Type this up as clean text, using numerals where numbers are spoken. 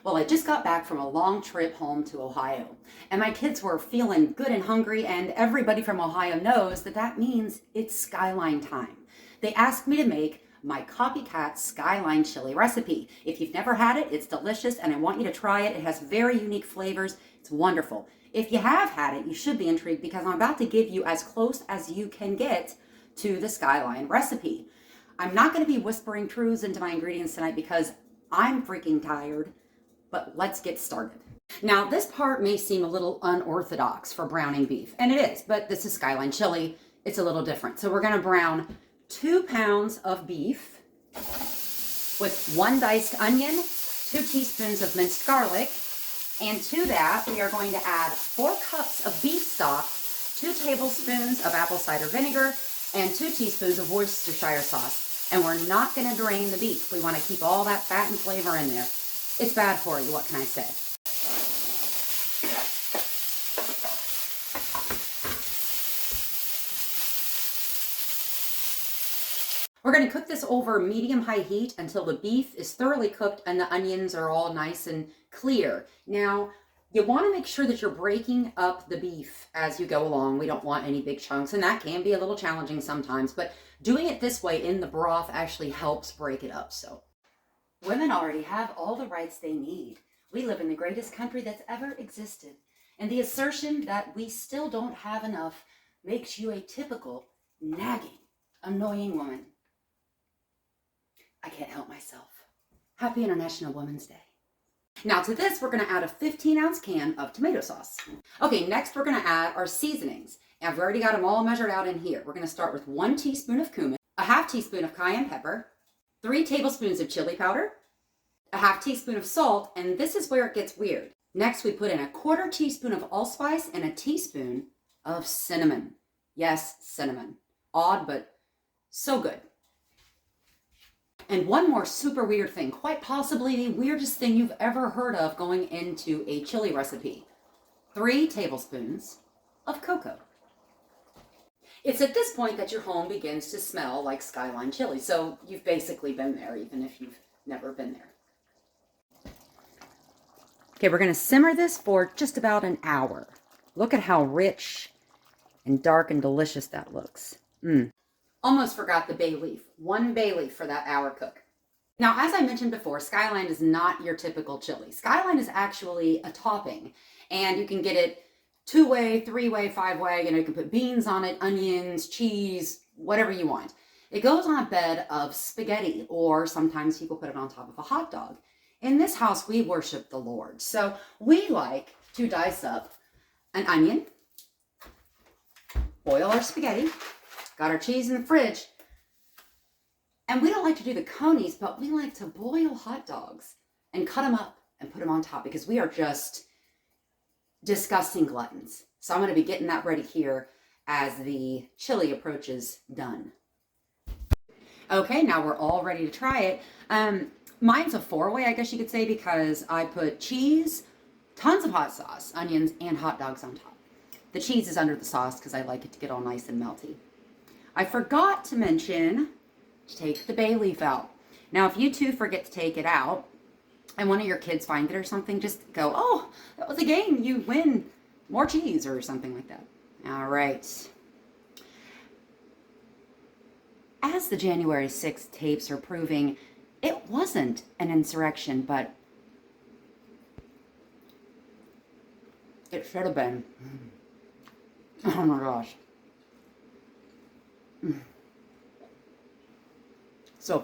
Well, I just got back from a long trip home to Ohio, and my kids were feeling good and hungry, and everybody from Ohio knows that that means it's Skyline time. They asked me to make my copycat Skyline chili recipe. If you've never had it, it's delicious, and I want you to try it. It has very unique flavors. It's wonderful. If you have had it, you should be intrigued because I'm about to give you as close as you can get to the Skyline recipe. I'm not going to be whispering truths into my ingredients tonight because I'm freaking tired, but let's get started. Now, this part may seem a little unorthodox for browning beef, and it is, but this is Skyline chili. It's a little different. So we're going to brown 2 pounds of beef with 1 diced onion, 2 teaspoons of minced garlic, and to that we are going to add 4 cups of beef stock, 2 tablespoons of apple cider vinegar, and 2 teaspoons of Worcestershire sauce. And we're not going to drain the beef. We want to keep all that fat and flavor in there. It's bad for you, what can I say? We're going to cook this over medium-high heat until the beef is thoroughly cooked and the onions are all nice and clear. Now, you want to make sure that you're breaking up the beef as you go along. We don't want any big chunks, and that can be a little challenging sometimes, but doing it this way in the broth actually helps break it up. So, women already have all the rights they need. We live in the greatest country that's ever existed, and the assertion that we still don't have enough makes you a typical, nagging, annoying woman. I can't help myself. Happy International Women's Day. Now to this, we're going to add a 15-ounce can of tomato sauce. Okay, next we're going to add our seasonings. I've already got them all measured out in here. We're going to start with 1 teaspoon of cumin, a half teaspoon of cayenne pepper, 3 tablespoons of chili powder, a half teaspoon of salt, and this is where it gets weird. Next, we put in a 1/4 teaspoon of allspice and a teaspoon of cinnamon. Yes, cinnamon. Odd, but so good. And one more super weird thing, quite possibly the weirdest thing you've ever heard of going into a chili recipe. 3 tablespoons of cocoa. It's at this point that your home begins to smell like Skyline chili, so you've basically been there, even if you've never been there. Okay, we're going to simmer this for just about an hour. Look at how rich and dark and delicious that looks. Almost forgot the bay leaf. 1 bay leaf for that hour cook. Now, as I mentioned before, Skyline is not your typical chili. Skyline is actually a topping, and you can get it 2-way, 3-way, 5-way. You can put beans on it, onions, cheese, whatever you want. It goes on a bed of spaghetti, or sometimes people put it on top of a hot dog. In this house, we worship the Lord. So we like to dice up an onion, boil our spaghetti, got our cheese in the fridge, and we don't like to do the conies, but we like to boil hot dogs and cut them up and put them on top because we are just disgusting gluttons. So I'm going to be getting that ready here as the chili approaches done. Okay, now we're all ready to try it. Mine's a 4-way, I guess you could say, because I put cheese, tons of hot sauce, onions, and hot dogs on top. The cheese is under the sauce because I like it to get all nice and melty. I forgot to mention to take the bay leaf out. Now, if you two forget to take it out and one of your kids find it or something, just go, oh, that was a game. You win more cheese or something like that. All right. As the January 6th tapes are proving, it wasn't an insurrection, but it should have been. Oh my gosh. So